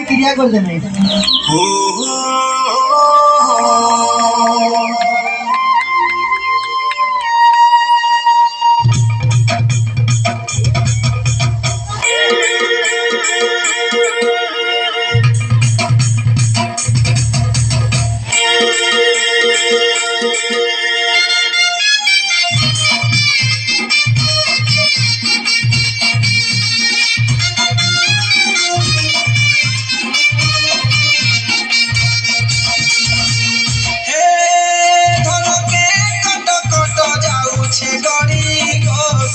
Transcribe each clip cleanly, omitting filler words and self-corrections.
क्रिया कर देने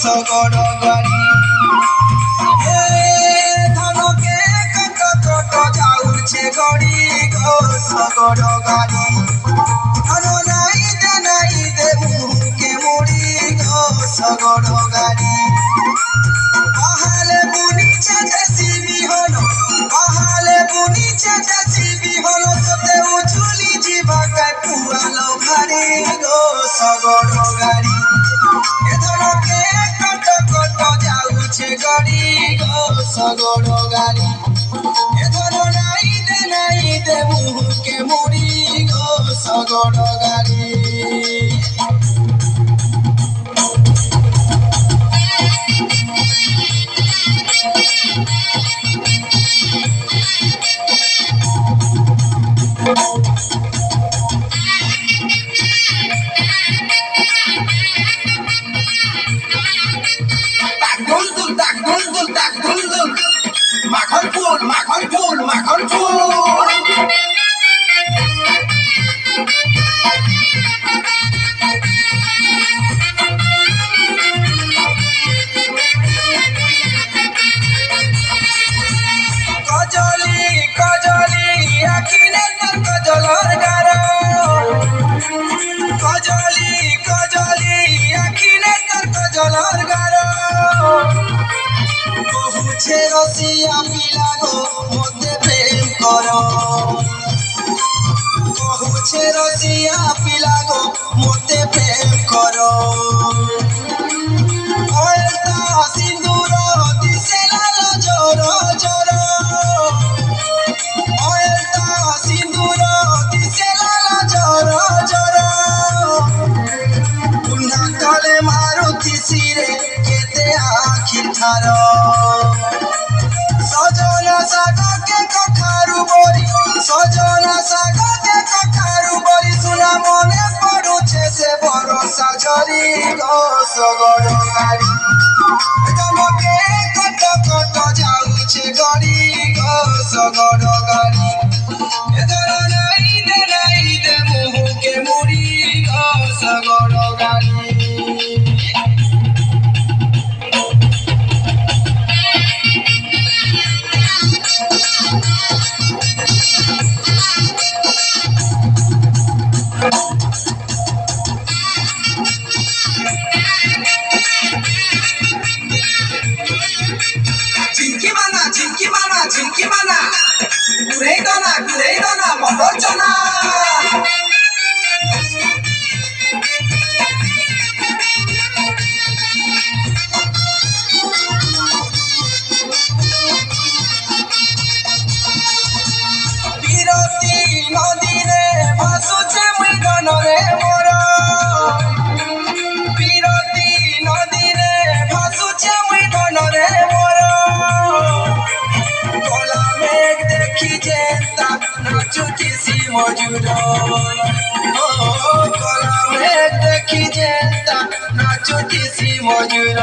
সগড় গাড়ি ধনকে কত কত যাউছে গড়ি গো সগড় গাড়ি ধন নাই দে মুখে মুড়ি গো সগড় গাড়ি পাহালে বুনিছে জেসিবি হলো পাহালে বুনিছে জেসিবি হলো সতে উছুলি জিবা কাটুয়ালো ভারি গো সগড় গাড়ি এ ধনকে গাড়ি গো সগড় গাড়ি এ ধর নাই দে মুখে মুড়ি গো সগড় গাড়ি মাখন ফুল মাখন ফুল মাখন ফুল কজলি কজলি আখিনে তোর কজলর গার কজলি কজলি আখিনে তোর কজলর গার বহুছে রসিয়া পিলা গো মধ্যে প্রেম কর বহুছে রসিয়া পিলা গো মধ্যে প্রেম কর সিন্দুর দিশে লাল জোর জোর সিন্দুর দিশে লাল জোর জোর পুনা তলে মারুতি শিরে কেতে আখির ধার সজনা সাগকে কখারু বরি সজনা সাগকে কখারু বরি শুনা মনে পড়ুছে সে বরষা ঝরি গো সগড় গাড়ি তমকে কত কত যাউছে গড়ি গো সগড় গাড়ি এ ধর নাই দে মুখে মুড়ি গো সগড় গাড়ি ঝিঙ্কি মানা ঘুরেই দানা মদর্চনা বিরতি নদীরে ভাসুছে মৃগনরে মোর বিরতি নদীরে ভাসুছে মৃগনরে মোর কলা মেঘ দেখি যেতা নাচুতিছি মজুর কলা মেঘ দেখি যেতা নাচুতিছি মজুর